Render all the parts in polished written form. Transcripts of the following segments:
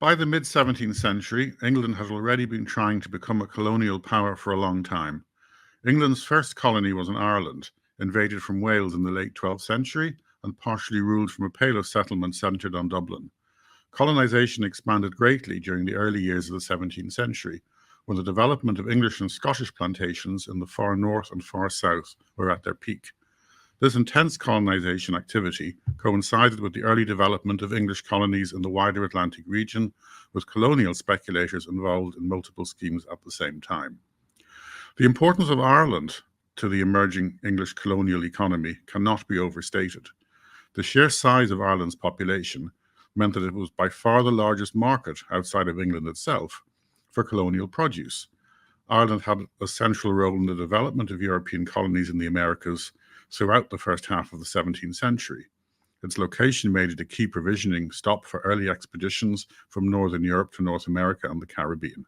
By the mid-17th century, England had already been trying to become a colonial power for a long time. England's first colony was in Ireland, invaded from Wales in the late 12th century and partially ruled from a Pale of settlement centred on Dublin. Colonisation expanded greatly during the early years of the 17th century, when the development of English and Scottish plantations in the far north and far south were at their peak. This intense colonisation activity coincided with the early development of English colonies in the wider Atlantic region, with colonial speculators involved in multiple schemes at the same time. The importance of Ireland to the emerging English colonial economy cannot be overstated. The sheer size of Ireland's population meant that it was by far the largest market outside of England itself for colonial produce. Ireland had a central role in the development of European colonies in the Americas throughout the first half of the 17th century. Its location made it a key provisioning stop for early expeditions from Northern Europe to North America and the Caribbean.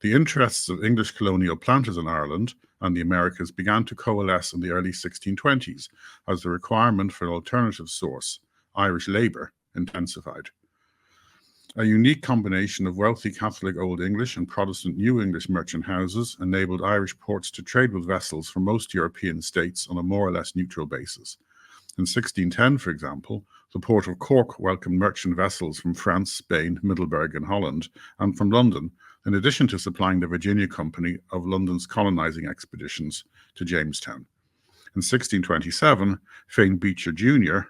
The interests of English colonial planters in Ireland and the Americas began to coalesce in the early 1620s as the requirement for an alternative source, Irish labour, intensified. A unique combination of wealthy Catholic Old English and Protestant New English merchant houses enabled Irish ports to trade with vessels from most European states on a more or less neutral basis. In 1610, for example, the port of Cork welcomed merchant vessels from France, Spain, Middelburg, and Holland, and from London, in addition to supplying the Virginia Company of London's colonising expeditions to Jamestown. In 1627, Fane Beecher Jr.,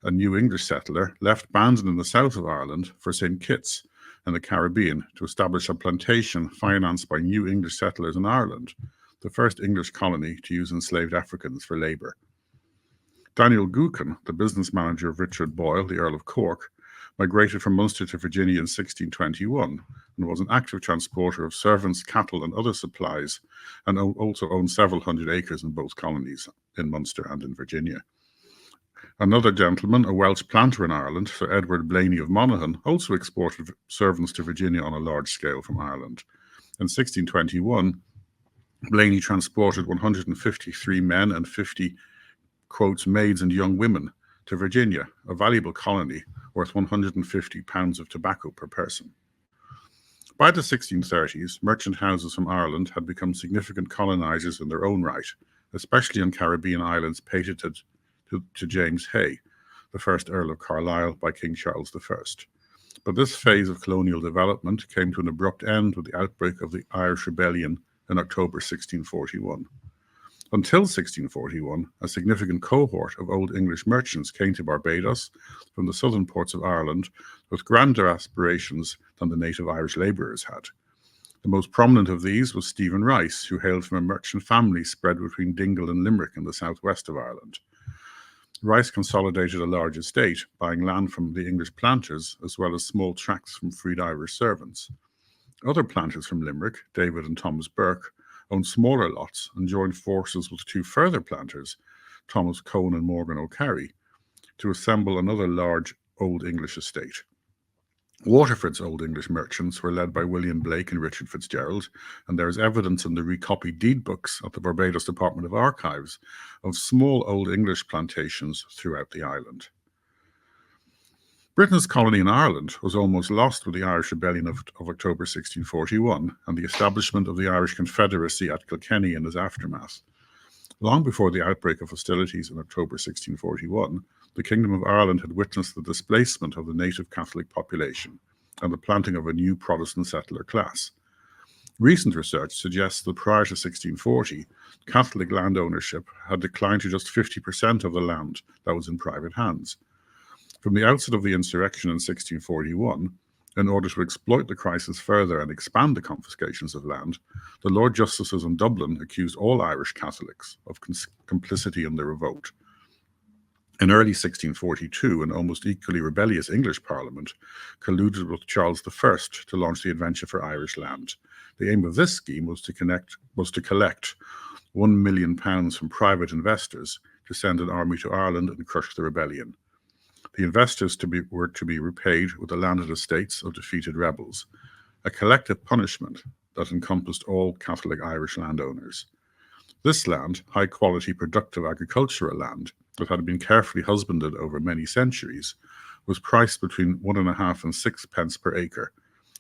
a New English settler, left Bandon in the south of Ireland for St. Kitts in the Caribbean to establish a plantation financed by New English settlers in Ireland, the first English colony to use enslaved Africans for labour. Daniel Gookin, the business manager of Richard Boyle, the Earl of Cork, migrated from Munster to Virginia in 1621 and was an active transporter of servants, cattle, and other supplies, and also owned several hundred acres in both colonies, in Munster and in Virginia. Another gentleman, a Welsh planter in Ireland, Sir Edward Blaney of Monaghan, also exported servants to Virginia on a large scale from Ireland. In 1621, Blaney transported 153 men and 50, quotes, maids and young women to Virginia, a valuable colony worth £150 of tobacco per person. By the 1630s, merchant houses from Ireland had become significant colonisers in their own right, especially on Caribbean islands patented to James Hay, the first Earl of Carlisle, by King Charles I. But this phase of colonial development came to an abrupt end with the outbreak of the Irish Rebellion in October 1641. Until 1641, a significant cohort of Old English merchants came to Barbados from the southern ports of Ireland with grander aspirations than the native Irish labourers had. The most prominent of these was Stephen Rice, who hailed from a merchant family spread between Dingle and Limerick in the southwest of Ireland. Rice consolidated a large estate, buying land from the English planters as well as small tracts from freed Irish servants. Other planters from Limerick, David and Thomas Burke, owned smaller lots and joined forces with two further planters, Thomas Cohn and Morgan O'Carry, to assemble another large Old English estate. Waterford's Old English merchants were led by William Blake and Richard Fitzgerald, and there is evidence in the recopied deed books at the Barbados Department of Archives of small Old English plantations throughout the island. Britain's colony in Ireland was almost lost with the Irish Rebellion of October 1641 and the establishment of the Irish Confederacy at Kilkenny in its aftermath. Long before the outbreak of hostilities in October 1641, the Kingdom of Ireland had witnessed the displacement of the native Catholic population and the planting of a new Protestant settler class. Recent research suggests that prior to 1640, Catholic land ownership had declined to just 50% of the land that was in private hands. From the outset of the insurrection in 1641, in order to exploit the crisis further and expand the confiscations of land, the Lord Justices in Dublin accused all Irish Catholics of complicity in the revolt. In early 1642, an almost equally rebellious English Parliament colluded with Charles I to launch the Adventure for Irish Land. The aim of this scheme was to collect £1 million from private investors to send an army to Ireland and crush the rebellion. The investors were to be repaid with the landed estates of defeated rebels, a collective punishment that encompassed all Catholic Irish landowners. This land, high-quality productive agricultural land that had been carefully husbanded over many centuries, was priced between 1.5 and 6 pence per acre,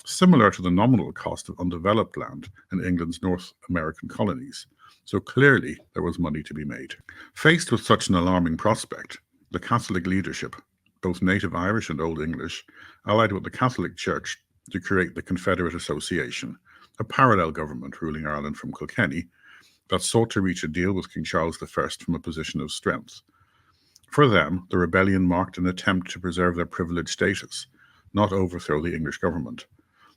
similar to the nominal cost of undeveloped land in England's North American colonies. So clearly there was money to be made. Faced with such an alarming prospect, the Catholic leadership, both native Irish and Old English, allied with the Catholic Church to create the Confederate Association, a parallel government ruling Ireland from Kilkenny that sought to reach a deal with King Charles I from a position of strength. For them, the rebellion marked an attempt to preserve their privileged status, not overthrow the English government.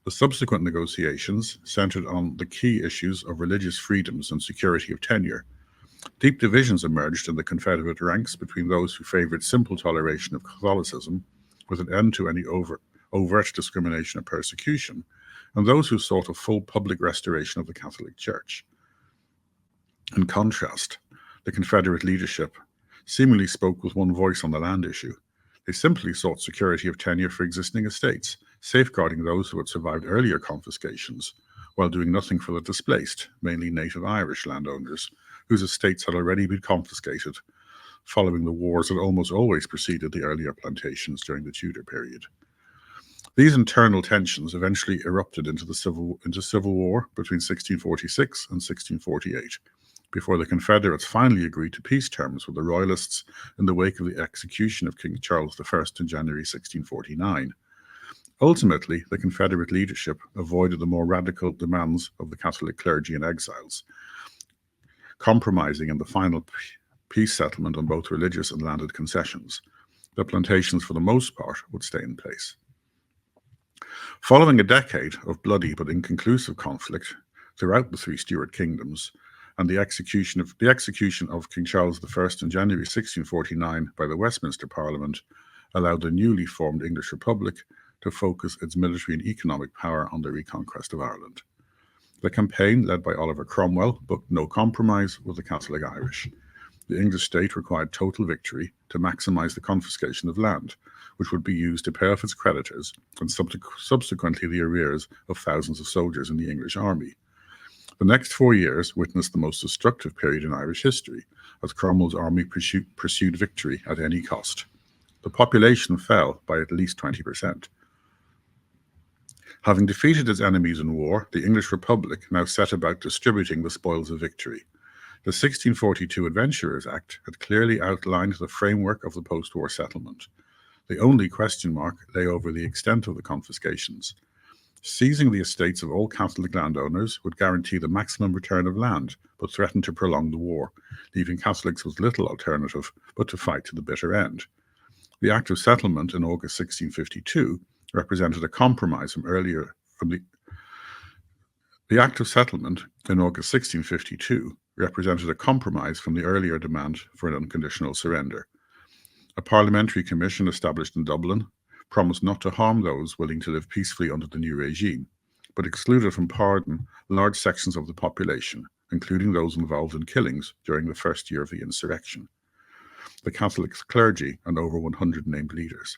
The subsequent negotiations centered on the key issues of religious freedoms and security of tenure. Deep divisions emerged in the Confederate ranks between those who favored simple toleration of Catholicism, with an end to any overt discrimination or persecution, and those who sought a full public restoration of the Catholic Church. In contrast, the Confederate leadership seemingly spoke with one voice on the land issue. They simply sought security of tenure for existing estates, safeguarding those who had survived earlier confiscations, while doing nothing for the displaced, mainly native Irish landowners, whose estates had already been confiscated following the wars that almost always preceded the earlier plantations during the Tudor period. These internal tensions eventually erupted into civil war between 1646 and 1648, before the Confederates finally agreed to peace terms with the Royalists in the wake of the execution of King Charles I in January 1649. Ultimately, the Confederate leadership avoided the more radical demands of the Catholic clergy and exiles, compromising in the final peace settlement on both religious and landed concessions. The plantations, for the most part, would stay in place. Following a decade of bloody but inconclusive conflict throughout the three Stuart kingdoms, and the execution of King Charles I in January 1649 by the Westminster Parliament allowed the newly formed English Republic to focus its military and economic power on the reconquest of Ireland. The campaign, led by Oliver Cromwell, booked no compromise with the Catholic Irish. The English state required total victory to maximise the confiscation of land, which would be used to pay off its creditors and subsequently the arrears of thousands of soldiers in the English army. The next 4 years witnessed the most destructive period in Irish history, as Cromwell's army pursued victory at any cost. The population fell by at least 20%. Having defeated its enemies in war, the English Republic now set about distributing the spoils of victory. The 1642 Adventurers Act had clearly outlined the framework of the post-war settlement. The only question mark lay over the extent of the confiscations. Seizing the estates of all Catholic landowners would guarantee the maximum return of land, but threatened to prolong the war, leaving Catholics with little alternative but to fight to the bitter end. The Act of Settlement in August 1652 represented a compromise The Act of Settlement in August 1652 represented a compromise from the earlier demand for an unconditional surrender. A parliamentary commission established in Dublin promised not to harm those willing to live peacefully under the new regime, but excluded from pardon large sections of the population, including those involved in killings during the first year of the insurrection, the Catholic clergy, and over 100 named leaders.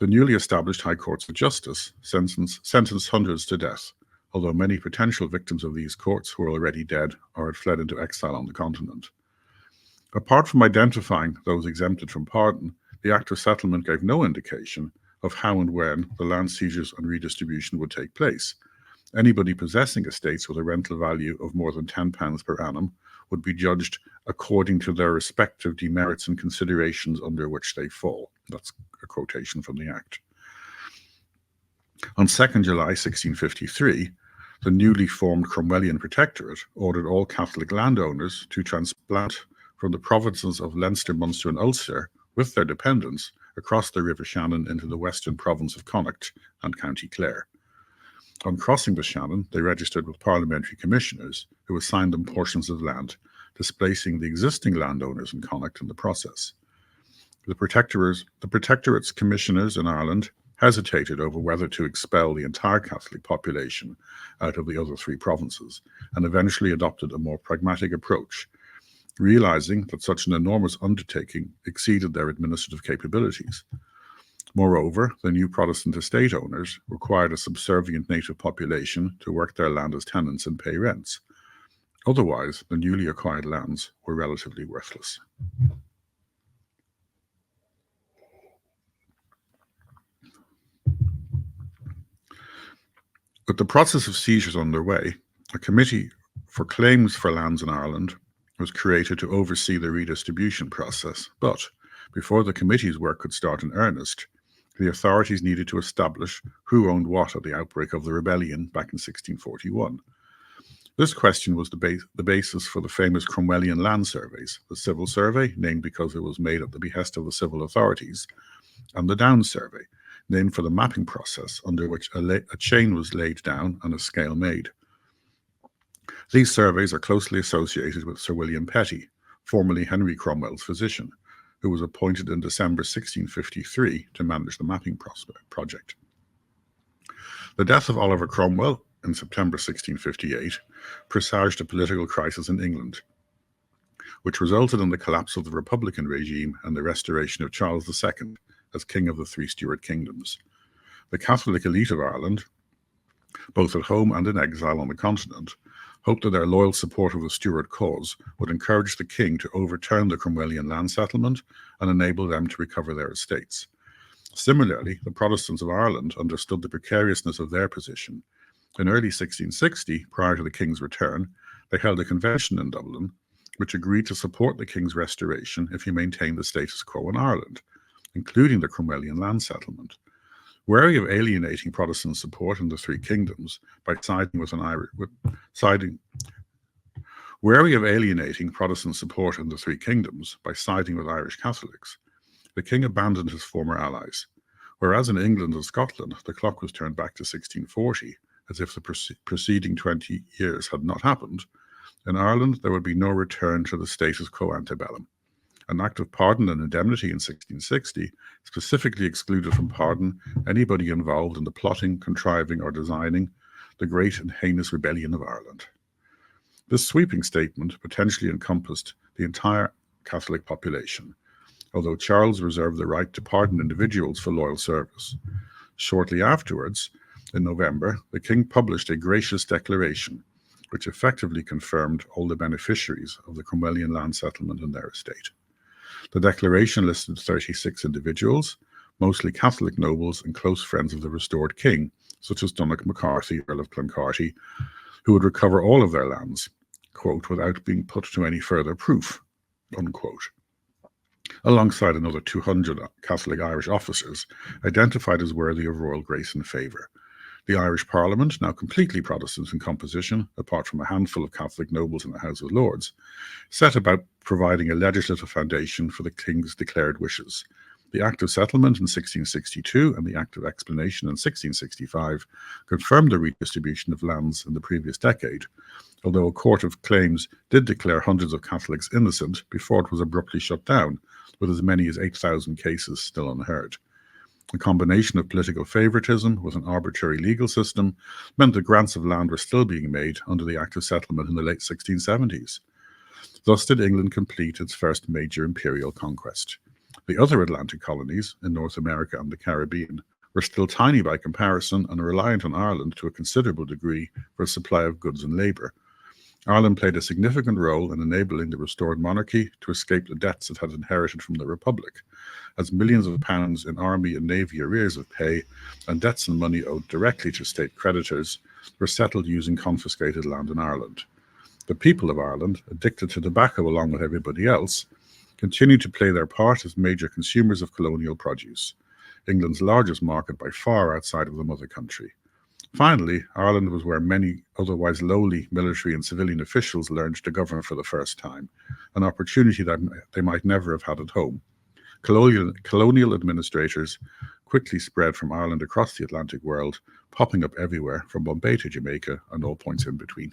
The newly established High Courts of Justice sentenced hundreds to death, although many potential victims of these courts were already dead or had fled into exile on the continent. Apart from identifying those exempted from pardon, the Act of Settlement gave no indication of how and when the land seizures and redistribution would take place. Anybody possessing estates with a rental value of more than £10 per annum would be judged according to their respective demerits and considerations under which they fall. That's a quotation from the Act. On 2nd July 1653, the newly formed Cromwellian Protectorate ordered all Catholic landowners to transplant from the provinces of Leinster, Munster and Ulster with their dependents across the River Shannon into the western province of Connacht and County Clare. On crossing the Shannon, they registered with parliamentary commissioners who assigned them portions of land, displacing the existing landowners in Connacht in the process. The Protectorate's commissioners in Ireland hesitated over whether to expel the entire Catholic population out of the other three provinces, and eventually adopted a more pragmatic approach, realizing that such an enormous undertaking exceeded their administrative capabilities. Moreover, the new Protestant estate owners required a subservient native population to work their land as tenants and pay rents. Otherwise, the newly acquired lands were relatively worthless. With the process of seizures underway, a committee for claims for lands in Ireland was created to oversee the redistribution process. But before the committee's work could start in earnest, the authorities needed to establish who owned what at the outbreak of the rebellion back in 1641. This question was the basis for the famous Cromwellian land surveys, the Civil Survey, named because it was made at the behest of the civil authorities, and the Down Survey, named for the mapping process under which a chain was laid down and a scale made. These surveys are closely associated with Sir William Petty, formerly Henry Cromwell's physician, who was appointed in December 1653 to manage the mapping project. The death of Oliver Cromwell in September 1658 presaged a political crisis in England, which resulted in the collapse of the Republican regime and the restoration of Charles II as King of the three Stuart kingdoms. The Catholic elite of Ireland, both at home and in exile on the continent, hoped that their loyal support of the Stuart cause would encourage the king to overturn the Cromwellian land settlement and enable them to recover their estates. Similarly, the Protestants of Ireland understood the precariousness of their position. In early 1660, prior to the king's return, they held a convention in Dublin which agreed to support the king's restoration if he maintained the status quo in Ireland, including the Cromwellian land settlement. Wary of alienating Protestant support in the three kingdoms by siding with Irish Catholics, the king abandoned his former allies. Whereas in England and Scotland, the clock was turned back to 1640, as if the preceding 20 years had not happened, in Ireland there would be no return to the status quo antebellum. An Act of Pardon and Indemnity in 1660 specifically excluded from pardon anybody involved in the plotting, contriving, or designing the great and heinous rebellion of Ireland. This sweeping statement potentially encompassed the entire Catholic population, although Charles reserved the right to pardon individuals for loyal service. Shortly afterwards, in November, the king published a gracious declaration, which effectively confirmed all the beneficiaries of the Cromwellian land settlement in their estate. The declaration listed 36 individuals, mostly Catholic nobles and close friends of the restored king, such as Donogh MacCarthy, Earl of Cloncarty, who would recover all of their lands, quote, without being put to any further proof, unquote, alongside another 200 Catholic Irish officers identified as worthy of royal grace and favour. The Irish Parliament, now completely Protestant in composition, apart from a handful of Catholic nobles in the House of Lords, set about providing a legislative foundation for the king's declared wishes. The Act of Settlement in 1662 and the Act of Explanation in 1665 confirmed the redistribution of lands in the previous decade, although a court of claims did declare hundreds of Catholics innocent before it was abruptly shut down, with as many as 8,000 cases still unheard. A combination of political favouritism with an arbitrary legal system meant that grants of land were still being made under the Act of Settlement in the late 1670s. Thus did England complete its first major imperial conquest. The other Atlantic colonies, in North America and the Caribbean, were still tiny by comparison and reliant on Ireland to a considerable degree for a supply of goods and labour. Ireland played a significant role in enabling the restored monarchy to escape the debts it had inherited from the Republic, as millions of pounds in army and navy arrears of pay and debts and money owed directly to state creditors were settled using confiscated land in Ireland. The people of Ireland, addicted to tobacco along with everybody else, continued to play their part as major consumers of colonial produce, England's largest market by far outside of the mother country. Finally, Ireland was where many otherwise lowly military and civilian officials learned to govern for the first time, an opportunity that they might never have had at home. Colonial administrators quickly spread from Ireland across the Atlantic world, popping up everywhere from Bombay to Jamaica and all points in between.